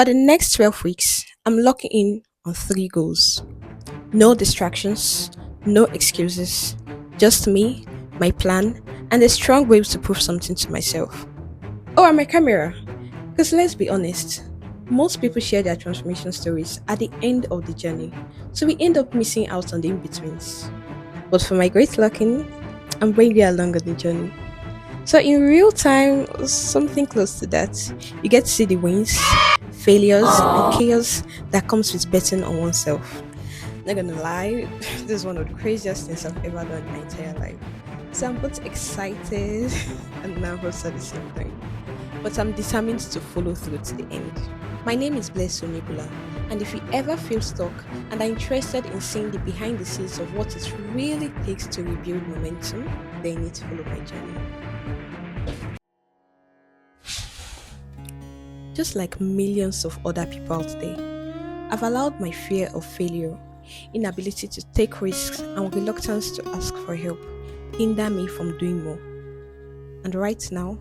For the next 12 weeks, I'm locking in on three goals: no distractions, no excuses, just me, my plan, and a strong will to prove something to myself. Oh, and my camera. Because let's be honest, most people share their transformation stories at the end of the journey, so we end up missing out on the in betweens. But for my great locking, I'm bringing you along on the journey. So in real time, something close to that, you get to see the wins, failures, and chaos that comes with betting on oneself. Not gonna lie, this is one of the craziest things I've ever done in my entire life. So I'm both excited and nervous at the same time. But I'm determined to follow through to the end. My name is Bless Onibula, and if you ever feel stuck and are interested in seeing the behind the scenes of what it really takes to rebuild momentum, then you need to follow my journey. Just like millions of other people out there, I've allowed my fear of failure, inability to take risks, and reluctance to ask for help hinder me from doing more. And right now,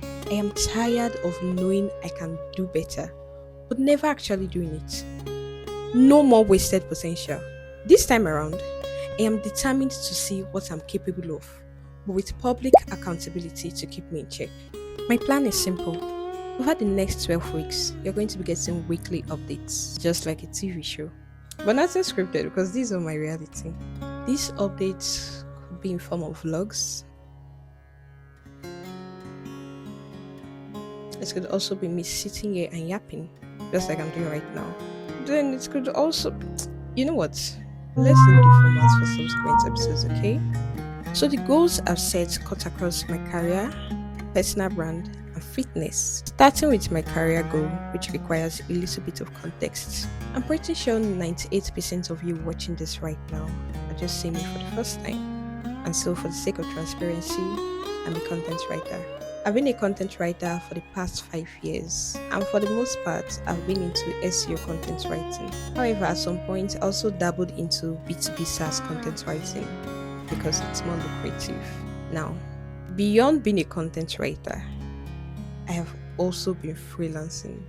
I am tired of knowing I can do better, but never actually doing it. No more wasted potential. This time around, I am determined to see what I'm capable of, but with public accountability to keep me in check. My plan is simple. Over the next 12 weeks, you're going to be getting weekly updates, just like a TV show. But not scripted because these are my reality. These updates could be in form of vlogs. It could also be me sitting here and yapping, just like I'm doing right now. Then it could also, you know what? Let's leave the formats for subsequent episodes, okay? So the goals I've set cut across my career, personal brand, and fitness. Starting with my career goal, which requires a little bit of context. I'm pretty sure 98% of you watching this right now are just seeing me for the first time. And so for the sake of transparency, I'm a content writer. I've been a content writer for the past 5 years, and for the most part, I've been into SEO content writing. However, at some point, I also dabbled into B2B SaaS content writing because it's more lucrative. Now, beyond being a content writer, I have also been freelancing.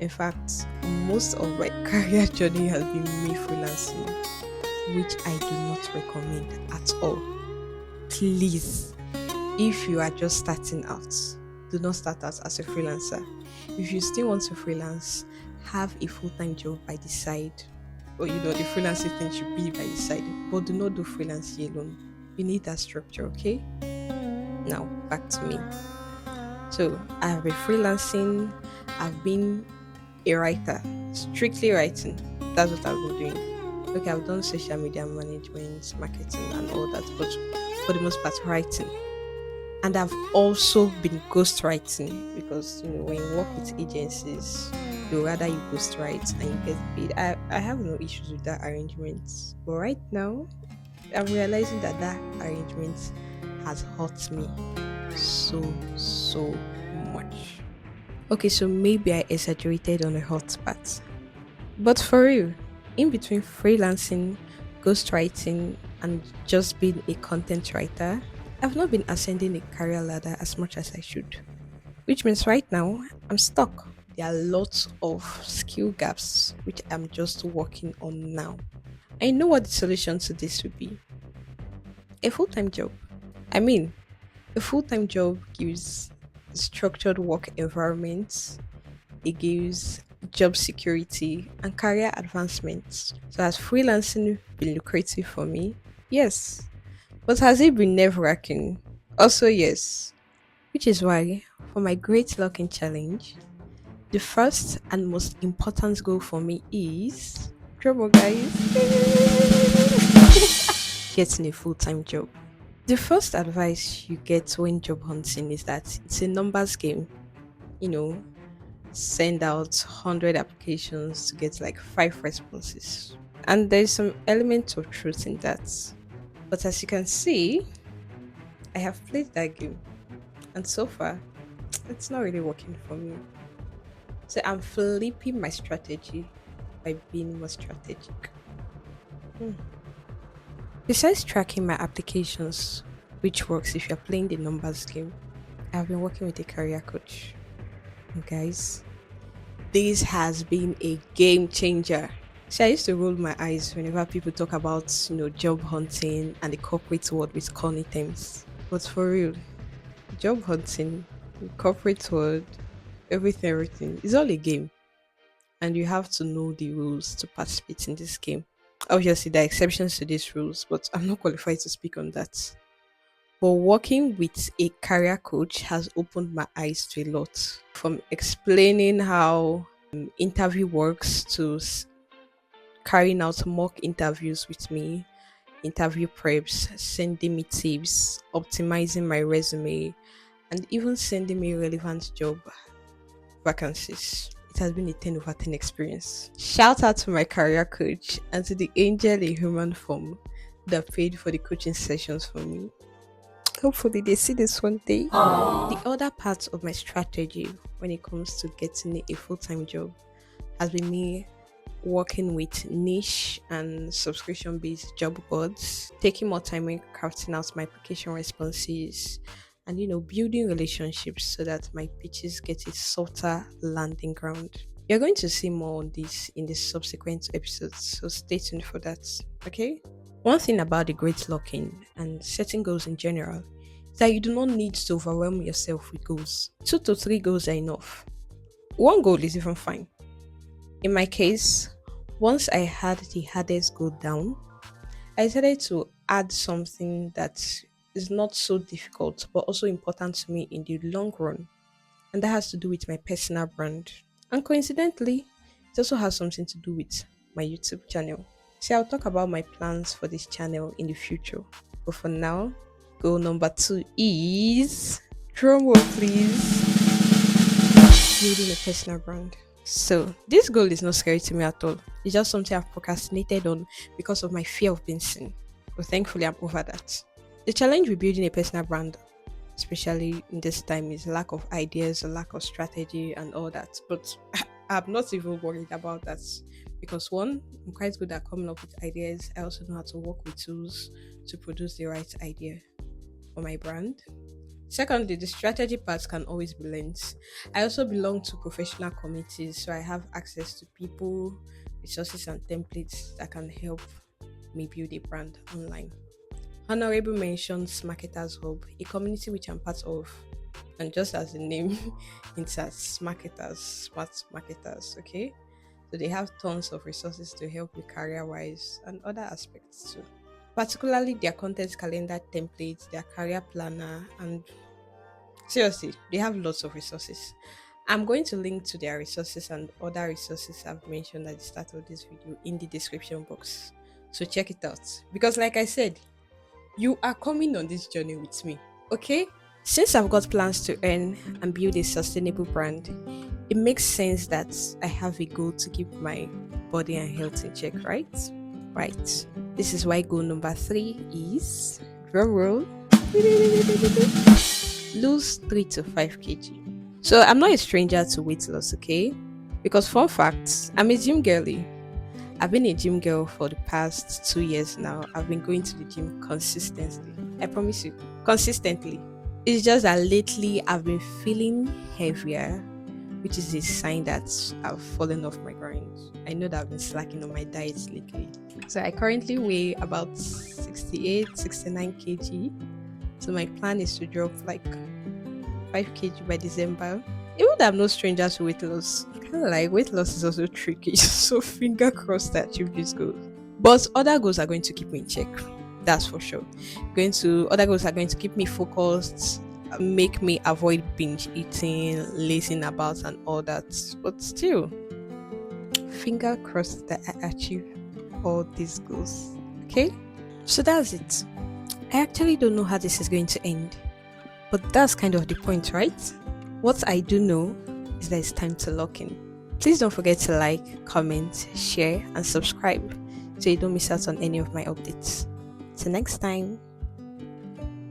In fact, most of my career journey has been me freelancing, which I do not recommend at all. Please, if you are just starting out, do not start out as a freelancer. If you still want to freelance, have a full-time job by the side. Or the freelancing thing should be by the side. But do not do freelancing alone. You need that structure, okay? Now, back to me. So, I have been freelancing. I've been a writer, strictly writing. That's what I've been doing. Okay, I've done social media management, marketing, and all that, but for the most part, writing. And I've also been ghostwriting because when you work with agencies, they rather you ghostwrite and you get paid. I have no issues with that arrangement. But right now, I'm realizing that arrangement has hurt me so much. Okay, so maybe I exaggerated on the hot part. But for real, in between freelancing, ghostwriting, and just being a content writer, I've not been ascending the career ladder as much as I should. Which means right now, I'm stuck. There are lots of skill gaps which I'm just working on now. I know what the solution to this would be. A full-time job. I mean, a full-time job gives structured work environments, it gives job security and career advancements. So has freelancing been lucrative for me? Yes. But has it been nerve-wracking? Also yes. Which is why, for my great locking challenge, the first and most important goal for me is trouble guys. Getting a full-time job. The first advice you get when job hunting is that it's a numbers game. Send out 100 applications to get like 5 responses. And there's some element of truth in that. But as you can see, I have played that game. And so far, it's not really working for me. So I'm flipping my strategy by being more strategic. Besides tracking my applications, which works if you're playing the numbers game, I've been working with a career coach. And guys, This has been a game changer. See, I used to roll my eyes whenever people talk about, job hunting and the corporate world with corny terms. But for real, job hunting, corporate world, everything is all a game. And you have to know the rules to participate in this game. Obviously, there are exceptions to these rules, but I'm not qualified to speak on that. But working with a career coach has opened my eyes to a lot. From explaining how interview works to carrying out mock interviews with me, interview preps, sending me tips, optimizing my resume, and even sending me relevant job vacancies. It has been a 10 over 10 experience. Shout out to my career coach and to the angel in human form that paid for the coaching sessions for me. Hopefully, they see this one day. The other part of my strategy when it comes to getting a full time job has been me working with niche and subscription based job boards, taking more time in crafting out my application responses, and building relationships so that my pitches get a softer landing ground. You're going to see more on this in the subsequent episodes, so stay tuned for that. Okay? One thing about the great locking and setting goals in general is that you do not need to overwhelm yourself with goals. 2 to 3 goals are enough. One goal is even fine. In my case, once I had the hardest goal down, I decided to add something that is not so difficult but also important to me in the long run, and that has to do with my personal brand. And coincidentally, it also has something to do with my YouTube channel. See, I'll talk about my plans for this channel in the future. But for now, goal number 2 is drum roll please. Building a personal brand. So this goal is not scary to me at all. It's just something I've procrastinated on because of my fear of being seen. But thankfully I'm over that. The challenge with building a personal brand, especially in this time, is lack of ideas, a lack of strategy and all that. But I'm not even worried about that because one, I'm quite good at coming up with ideas. I also know how to work with tools to produce the right idea for my brand. Secondly, the strategy part can always be learned. I also belong to professional committees, so I have access to people, resources, and templates that can help me build a brand online. Honorable mentions Marketers Hub, a community which I'm part of, and just as the name hints marketers, smart marketers, okay? So they have tons of resources to help you career-wise and other aspects too. Particularly their content calendar templates, their career planner, and seriously, they have lots of resources. I'm going to link to their resources and other resources I've mentioned at the start of this video in the description box. So check it out. Because like I said, you are coming on this journey with me, okay? Since I've got plans to earn and build a sustainable brand, it makes sense that I have a goal to keep my body and health in check, right? Right. This is why goal number 3 is drum roll. Lose 3 to 5 kg. So I'm not a stranger to weight loss, okay? Because fun fact, I'm a gym girly. I've been a gym girl for the past 2 years now. I've been going to the gym consistently. I promise you, consistently. It's just that lately I've been feeling heavier, which is a sign that I've fallen off my grind. I know that I've been slacking on my diet lately. So I currently weigh about 68, 69 kg. So my plan is to drop like 5 kg by December. Even though I'm no stranger to weight loss, kind of like weight loss is also tricky. So finger crossed that achieve this goal. But other goals are going to keep me in check. That's for sure. Other goals are going to keep me focused, make me avoid binge eating, lazing about, and all that. But still, finger crossed that I achieve all these goals. Okay? So that's it. I actually don't know how this is going to end. But that's kind of the point, right? What I do know is that it's time to lock in. Please don't forget to like, comment, share, and subscribe so you don't miss out on any of my updates. Till next time.